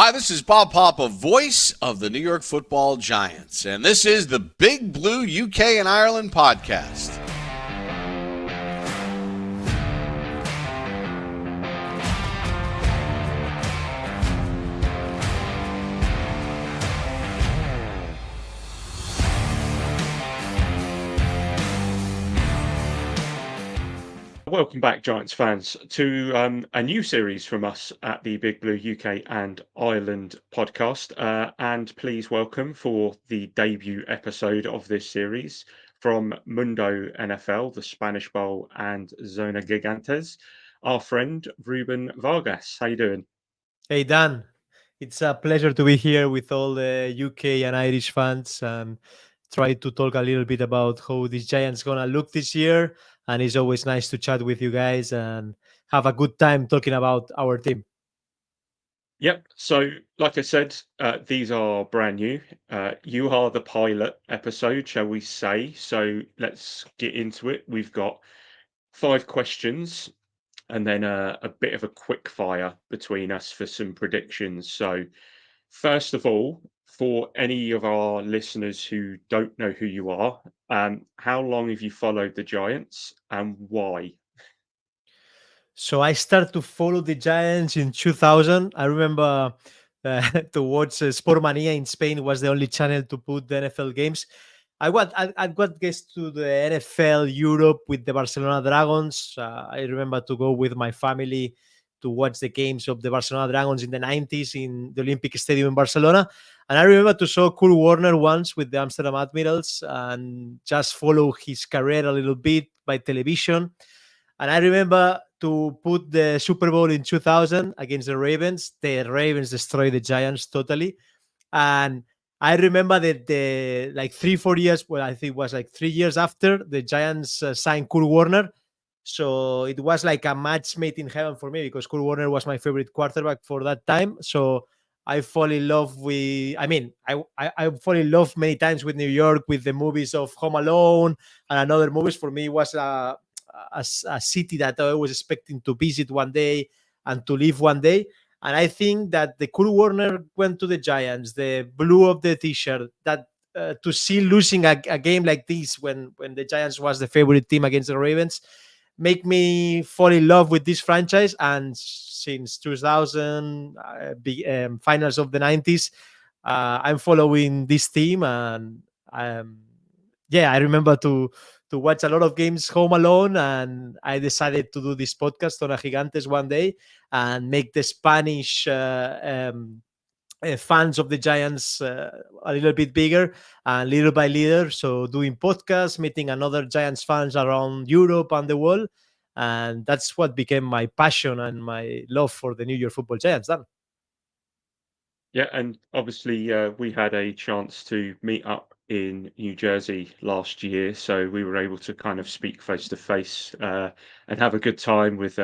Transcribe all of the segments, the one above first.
Hi, this is Bob Papa, voice of the New York Football Giants, and this is the Big Blue UK and Ireland podcast. Welcome back, Giants fans, to a new series from us at the Big Blue UK and Ireland podcast. And please welcome for the debut episode of this series from Mundo NFL, the Spanish Bowl, and Zona Gigantes, our friend Ruben Vargas. How you doing? Hey Dan, it's a pleasure to be here with all the UK and Irish fans and try to talk a little bit about how this Giants gonna look this year. And it's always nice to chat with you guys and have a good time talking about our team. Yep. So, like I said, these are brand new. You are the pilot episode, shall we say? So let's get into it. We've got 5 questions and then a bit of a quick fire between us for some predictions. So, first of all, for any of our listeners who don't know who you are, how long have you followed the Giants and why? So I started to follow the Giants in 2000. I remember to watch Sportmania in Spain was the only channel to put the NFL games. I got guests to the NFL Europe with the Barcelona Dragons. I remember to go with my family to watch the games of the Barcelona Dragons in the 90s in the Olympic Stadium in Barcelona. And I remember to saw Kurt Warner once with the Amsterdam Admirals and just follow his career a little bit by television. And I remember to put the Super Bowl in 2000 against the Ravens. The Ravens destroyed the Giants totally. And I remember that the like 3-4 years, well, I think it was like 3 years after the Giants signed Kurt Warner. So it was like a match made in heaven for me because Kurt Warner was my favorite quarterback for that time. So I fall in love with, I fall in love many times with New York, with the movies of Home Alone and another movies. For me, it was a city that I was expecting to visit one day and to live one day. And I think that the Kurt Warner went to the Giants, the blue of the T-shirt, that to see losing a game like this when the Giants was the favorite team against the Ravens, make me fall in love with this franchise. And since 2000, finals of the 90s, I'm following this team. And yeah, I remember to watch a lot of games home alone, and I decided to do this podcast on a Gigantes one day and make the Spanish fans of the Giants a little bit bigger and little by little. So doing podcasts, meeting another Giants fans around Europe and the world. And that's what became my passion and my love for the New York Football Giants. Dan. Yeah, and obviously we had a chance to meet up in New Jersey last year, so we were able to kind of speak face to face and have a good time with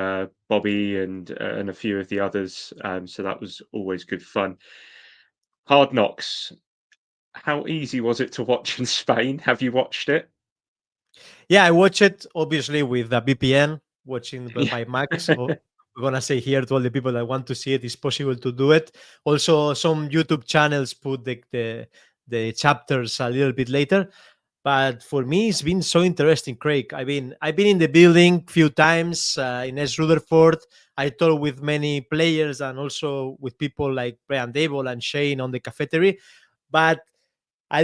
Bobby and a few of the others. So that was always good fun. Hard Knocks. How easy was it to watch in Spain? Have you watched it? Yeah, I watch it obviously with a VPN, watching Yeah. by Max. So we're gonna say here to all the people that want to see it, it's possible to do it. Also, some YouTube channels put the chapters a little bit later. But for me, it's been so interesting, Craig. I've been in the building few times in S. Rutherford. I talked with many players and also with people like Brian Dable and Shane on the cafeteria. But I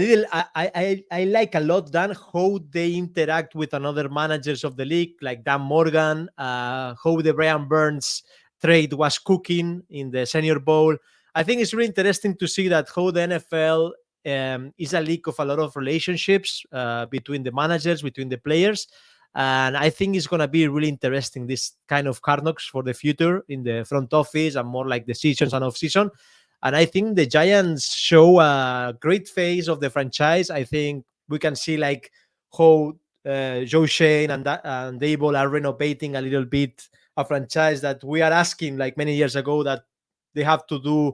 like a lot Dan how they interact with another managers of the league like Dan Morgan, how the Brian Burns trade was cooking in the Senior Bowl. I think it's really interesting to see that how the NFL is a league of a lot of relationships between the managers, between the players. And I think it's going to be really interesting, this kind of hard knocks for the future in the front office and more like the seasons and off season. And I think the Giants show a great phase of the franchise. I think we can see like how Joe Shane and Dable are renovating a little bit a franchise that we are asking like many years ago that they have to do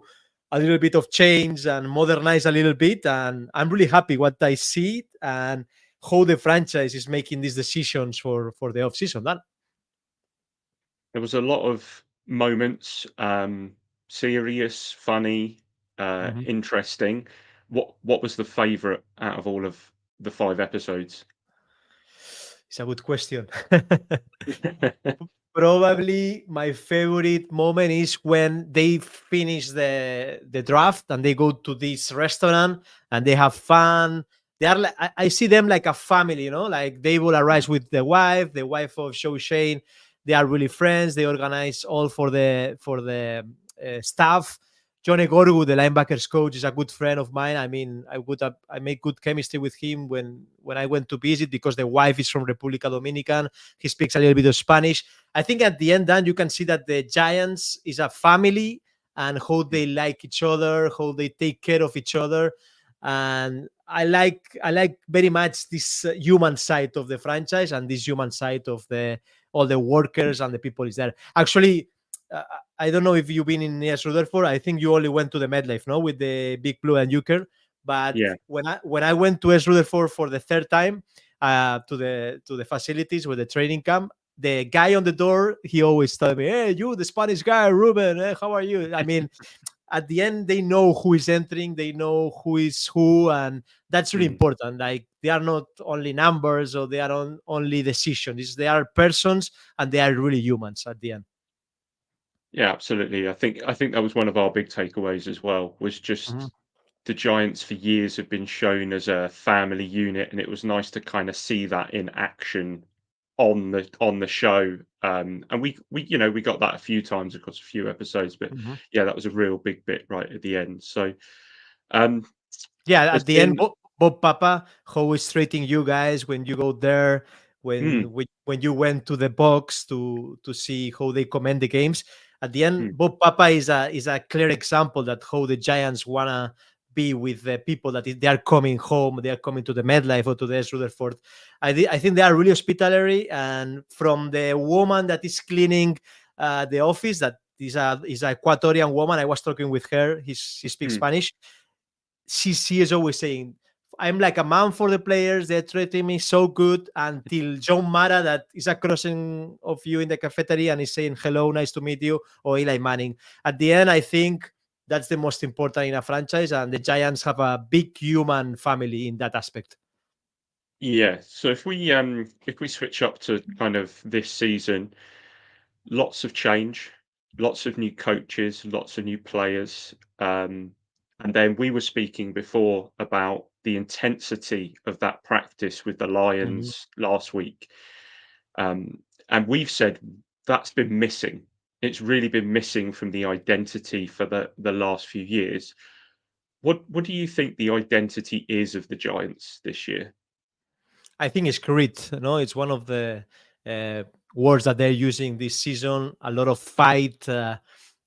a little bit of change and modernize a little bit. And I'm really happy what I see and how the franchise is making these decisions for the off season. That There was a lot of moments, serious, funny, Mhm. interesting. What was the favorite out of all of the 5 episodes? It's a good question. Probably my favorite moment is when they finish the draft and they go to this restaurant and they have fun. They are like, I see them like a family, like they will arise with the wife of Show Shane. They are really friends. They organize all for the staff. Johnny Gorgu, the linebackers coach, is a good friend of mine. I mean, I made good chemistry with him when I went to visit because the wife is from República Dominican. He speaks a little bit of Spanish. I think at the end, Dan, you can see that the Giants is a family and how they like each other, how they take care of each other, and I like very much this human side of the franchise and this human side of the all the workers and the people is there. Actually, uh, I don't know if you've been in near Rutherford. I think you only went to the MetLife, no, with the Big Blue and Euchre. But Yeah. when I went to S. Rutherford for the third time, to the facilities with the training camp, the guy on the door, he always told me, "Hey, you, the Spanish guy, Ruben, how are you?" I mean, at the end, they know who is entering, they know who is who, and that's really Mm. important. Like they are not only numbers or they are only decisions; they are persons and they are really humans at the end. Yeah, absolutely. I think that was one of our big takeaways as well, was Mhm. just the Giants for years have been shown as a family unit, and it was nice to kind of see that in action on the show. And we got that a few times across a few episodes, but Mhm. yeah, that was a real big bit right at the end. So um, Yeah, there's at the end, been Bob Papa, how is treating you guys when you go there, mm, when you went to the box to see how they comment the games. At the end, mm, Bob Papa is a clear example that how the Giants wanna be with the people that they are coming home, they are coming to the MedLife or to the S. Rutherford. I think they are really hospitality, and from the woman that is cleaning the office, that is a Ecuadorian woman. I was talking with her. She speaks mm. Spanish. She is always saying, I'm like a man for the players. They're treating me so good until John Mara, that is a crossing of you in the cafeteria and is saying, hello, nice to meet you, or Eli Manning. At the end, I think that's the most important in a franchise, and the Giants have a big human family in that aspect. Yeah. So if we switch up to kind of this season, lots of change, lots of new coaches, lots of new players. And then we were speaking before about the intensity of that practice with the Mhm. Lions last week. Um, and we've said that's been missing. It's really been missing from the identity for the last few years. What do you think the identity is of the Giants this year? I think it's grit. It's one of the uh, words that they're using this season. A lot of fight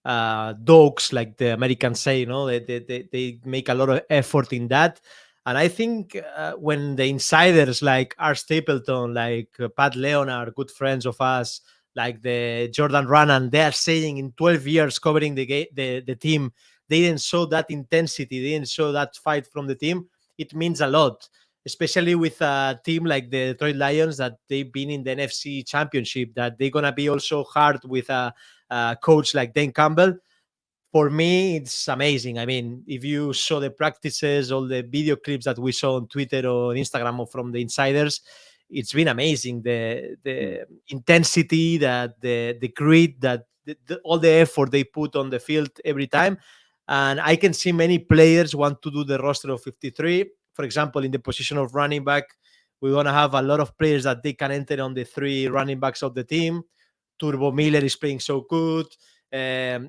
dogs, like the Americans say. They make a lot of effort in that. And I think when the insiders like Art Stapleton, like Pat Leonard, good friends of us, like the Jordan Rannan, they are saying in 12 years covering the team, they didn't show that intensity, they didn't show that fight from the team. It means a lot, especially with a team like the Detroit Lions, that they've been in the NFC Championship, that they're gonna be also hard with a coach like Dan Campbell. For me, it's amazing. I mean, if you saw the practices, all the video clips that we saw on Twitter or Instagram or from the insiders, it's been amazing. The Mm, the intensity, that the grit, that all the effort they put on the field every time. And I can see many players want to do the roster of 53. For example, in the position of running back, we want to have a lot of players that they can enter on the three running backs of the team. Turbo Miller is playing so good,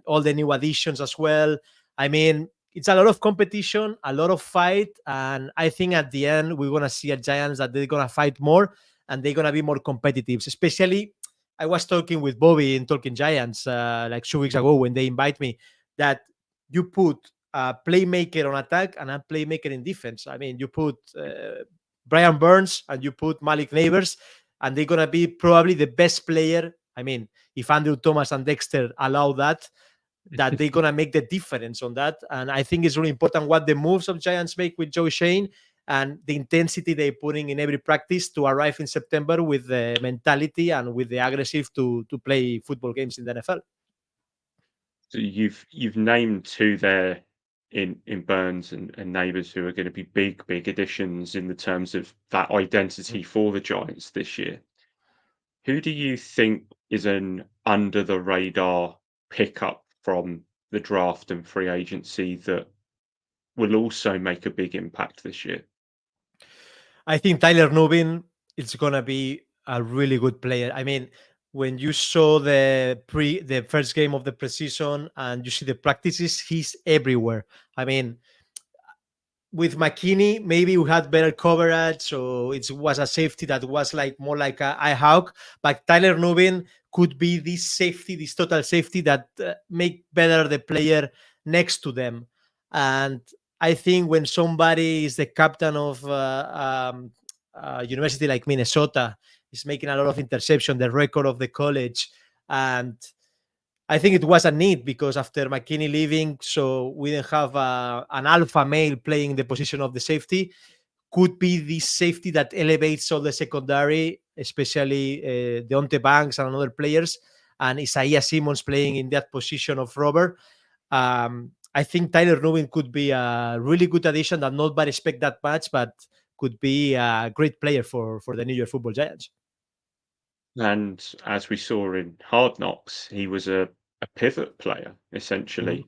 all the new additions as well. I mean, it's a lot of competition, a lot of fight, and I think at the end we're gonna see a Giants that they're gonna fight more and they're gonna be more competitive. Especially, I was talking with Bobby in Talking Giants like 2 weeks ago when they invite me, that you put a playmaker on attack and a playmaker in defense. I mean, you put Brian Burns and you put Malik Neighbors, and they're gonna be probably the best player. I mean, if Andrew Thomas and Dexter allow that they're gonna make the difference on that. And I think it's really important what the moves of Giants make with Joe Shane and the intensity they're putting in every practice to arrive in September with the mentality and with the aggressive to play football games in the NFL. So you've named two there in Burns and Neighbours who are going to be big additions in the terms of that identity for the Giants this year. Who do you think is an under the radar pickup from the draft and free agency that will also make a big impact this year? I think Tyler Nubin is gonna be a really good player. I mean, when you saw the first game of the preseason and you see the practices, he's everywhere. I mean, with McKinney, maybe we had better coverage, so it was a safety that was like more like a eye hawk. But Tyler Nubin could be this safety, this total safety that make better the player next to them. And I think when somebody is the captain of university like Minnesota, is making a lot of interception, the record of the college, and I think it was a need because after McKinney leaving, so we didn't have an alpha male playing the position of the safety. Could be this safety that elevates all the secondary, especially Deontay Banks and other players, and Isaiah Simmons playing in that position of Robert. I think Tyler Nubin could be a really good addition that nobody expect that much, but could be a great player for the New York Football Giants. And as we saw in Hard Knocks, he was a pivot player, Mhm. essentially.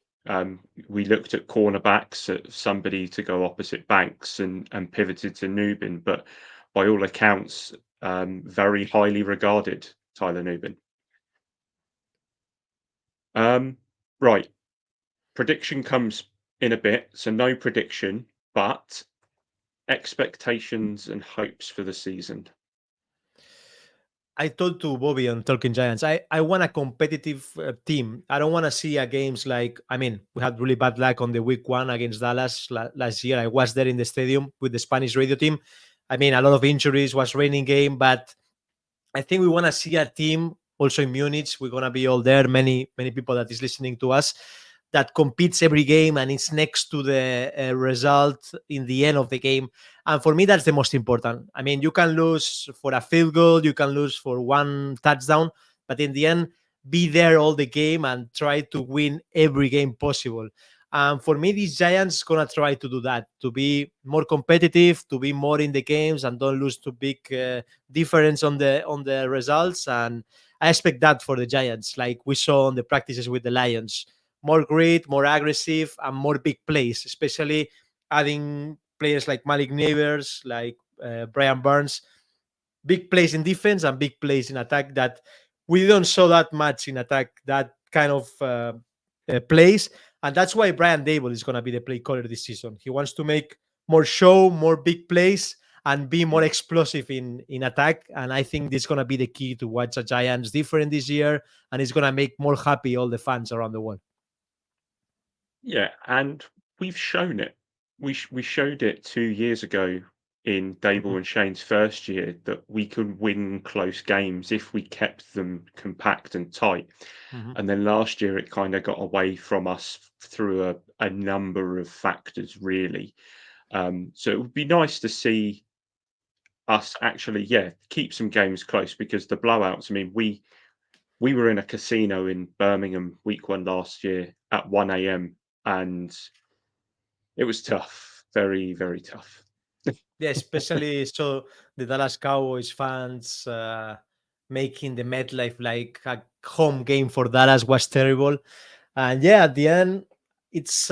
We looked at cornerbacks, at somebody to go opposite Banks and pivoted to Nubin, but by all accounts, very highly regarded, Tyler Nubin. Right, prediction comes in a bit, so no prediction, but expectations and hopes for the season. I told to Bobby on Talking Giants, I want a competitive team. I don't want to see a games like, I mean, we had really bad luck on the week one against Dallas last year. I was there in the stadium with the Spanish radio team. I mean, a lot of injuries, was raining game, but I think we want to see a team also in Munich. We're gonna be all there. Many people that is listening to us that competes every game and is next to the result in the end of the game. And for me, that's the most important. I mean, you can lose for a field goal, you can lose for one touchdown, but in the end, be there all the game and try to win every game possible. And for me, these Giants gonna try to do that, to be more competitive, to be more in the games, and don't lose too big difference on the results. And I expect that for the Giants, like we saw on the practices with the Lions, more grit, more aggressive, and more big plays, especially adding players like Malik Neighbors, like Brian Burns, big plays in defense and big plays in attack that we don't saw that much in attack, that kind of plays. And that's why Brian Dable is going to be the play caller this season. He wants to make more show, more big plays, and be more explosive in attack. And I think this is going to be the key to watch the Giants different this year, and it's going to make more happy all the fans around the world. Yeah, and we've shown it. We showed it 2 years ago in Dable and Shane's first year that we can win close games if we kept them compact and tight. Mm-hmm. And then last year it kind of got away from us through a number of factors, really. So it would be nice to see us actually, yeah, keep some games close because the blowouts. I mean, we were in a casino in Birmingham week one last year at 1 a.m. and it was tough, very tough. Yeah, especially so the Dallas Cowboys fans making the MetLife like a home game for Dallas was terrible. And yeah, at the end, it's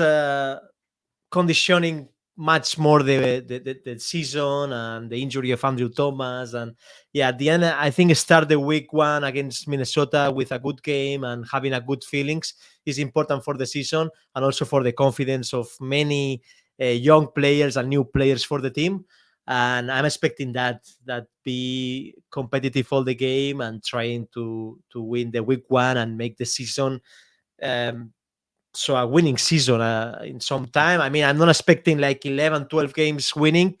conditioning much more the season and the injury of Andrew Thomas. And yeah, at the end, I think start the week one against Minnesota with a good game and having a good feelings is important for the season and also for the confidence of many young players and new players for the team. And I'm expecting that be competitive all the game and trying to win the week one and make the season um, so a winning season in some time. I mean, I'm not expecting like 11, 12 games winning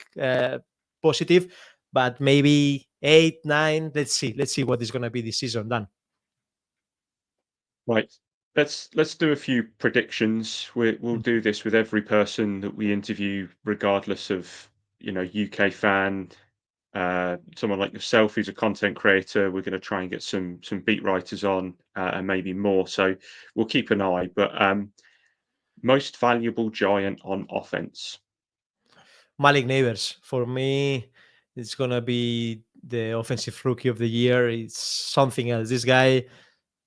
positive, but maybe 8, 9. Let's see what is going to be this season done. Right. Let's do a few predictions. We'll do this with every person that we interview, regardless of UK fan, someone like yourself who's a content creator. We're going to try and get some beat writers on and maybe more. So we'll keep an eye. But most valuable giant on offense. Malik Neighbors. For me, it's gonna be the offensive rookie of the year. It's something else. This guy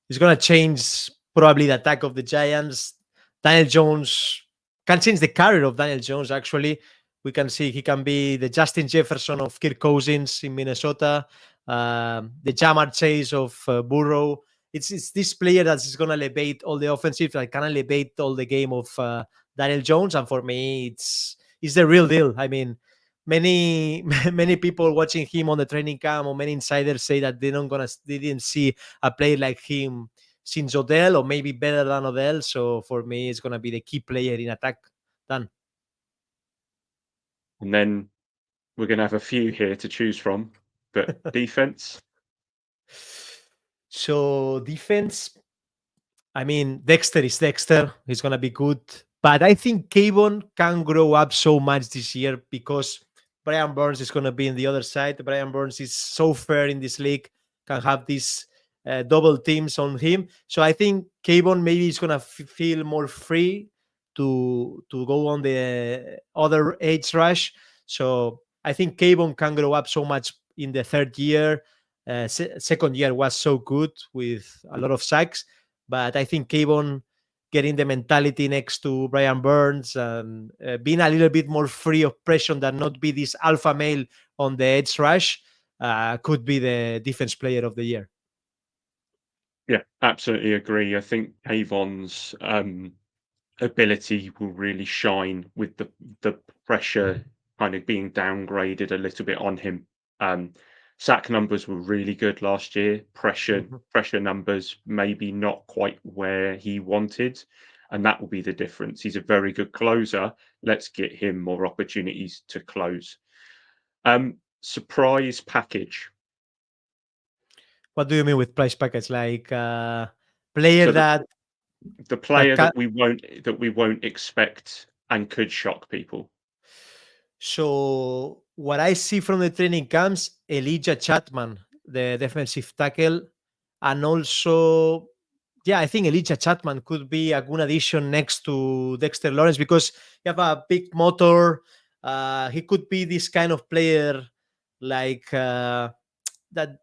is gonna change probably the attack of the Giants. Daniel Jones can change the career of Daniel Jones. Actually, we can see he can be the Justin Jefferson of Kirk Cousins in Minnesota, the Jamar Chase of Burrow. It's this player that's going to elevate all the offensive, like can elevate all the game of Daniel Jones. And for me, it's the real deal. I mean, many many people watching him on the training camp or many insiders say that they didn't see a player like him since Odell, or maybe better than Odell. So for me, it's gonna be the key player in attack. Done. And then we're going to have a few here to choose from. But defense. So defense, I mean, Dexter is Dexter. He's gonna be good, but I think Kayvon can grow up so much this year because Brian Burns is gonna be in the other side. Brian Burns is so fair in this league, can have these double teams on him. So I think Kayvon maybe is gonna feel more free to go on the other edge rush. So I think Kayvon can grow up so much in the third year. Second year was so good with a lot of sacks, but I think Kayvon getting the mentality next to Brian Burns and being a little bit more free of pressure than not be this alpha male on the edge rush could be the defense player of the year. Yeah, absolutely agree. I think Avon's ability will really shine with the pressure kind of being downgraded a little bit on him. Sack numbers were really good last year. Pressure numbers maybe not quite where he wanted, and that will be the difference. He's a very good closer. Let's get him more opportunities to close. Surprise package. What do you mean with price package? Like player So that the player ca- that we won't expect and could shock people. So what I see from the training camps, Elijah Chatman, the defensive tackle, and also, yeah, I think Elijah Chatman could be a good addition next to Dexter Lawrence because he have a big motor. He could be this kind of player, like that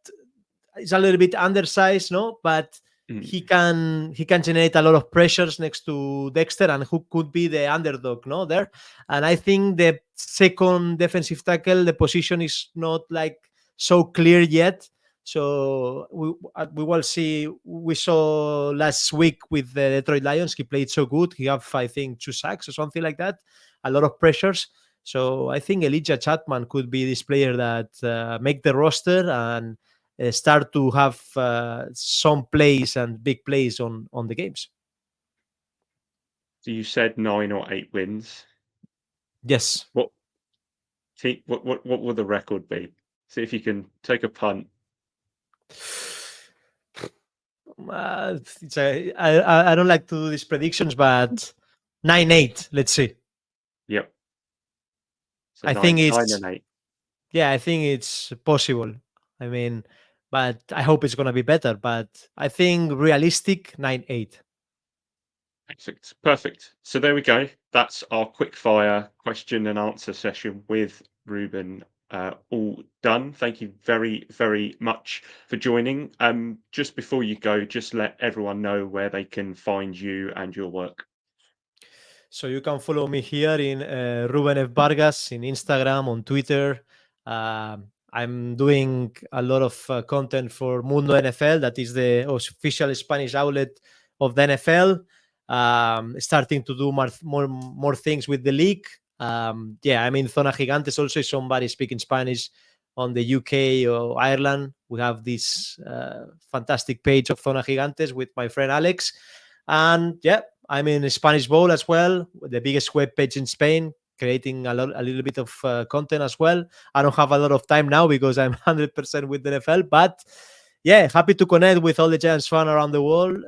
is a little bit undersized, no, but he can generate a lot of pressures next to Dexter, and who could be the underdog, no, there. And I think the second defensive tackle, the position is not like so clear yet. So we will see. We saw last week with the Detroit Lions, he played so good. He have, I think, 2 sacks or something like that. A lot of pressures. So I think Elijah Chatman could be this player that make the roster and start to have some plays and big plays on the games. So you said 9 or 8 wins. Yes. What will the record be? See if you can take a punt. I don't like to do these predictions, but 9-8. Let's see. Yep. So I 9, think 9 it's and 8. yeah. I think it's possible. I mean, but I hope it's gonna be better. But I think realistic 9-8. Perfect. So there we go. That's our quick fire question and answer session with Ruben. All done. Thank you very, very much for joining. Just before you go, just let everyone know where they can find you and your work. So you can follow me here in Ruben F. Vargas in Instagram, on Twitter. I'm doing a lot of content for Mundo NFL, that is the official Spanish outlet of the NFL. Starting to do more things with the league. Yeah, I'm in Zona Gigantes also. If somebody speaking Spanish on the UK or Ireland, we have this fantastic page of Zona Gigantes with my friend Alex. And yeah, I'm in Spanish Bowl as well, the biggest web page in Spain, creating a little bit of content as well. I don't have a lot of time now because I'm 100% with the NFL, but yeah, happy to connect with all the Giants fans around the world,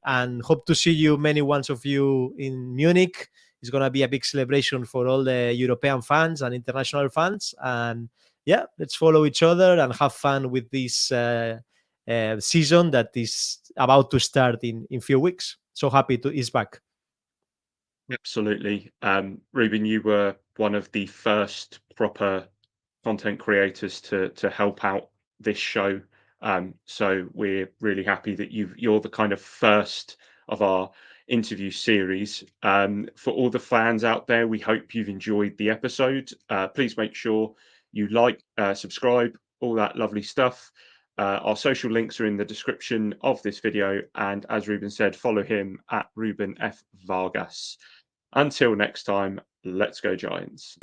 and hope to see you, many ones of you, in Munich. It's going to be a big celebration for all the European fans and international fans, and yeah, let's follow each other and have fun with this season that is about to start in few weeks. So happy to is back. Absolutely. Ruben, you were one of the first proper content creators to help out this show. So we're really happy that you're the kind of first of our interview series. For all the fans out there, we hope you've enjoyed the episode. Please make sure you like, subscribe, all that lovely stuff. Our social links are in the description of this video. And as Ruben said, follow him at Ruben F. Vargas. Until next time, let's go Giants.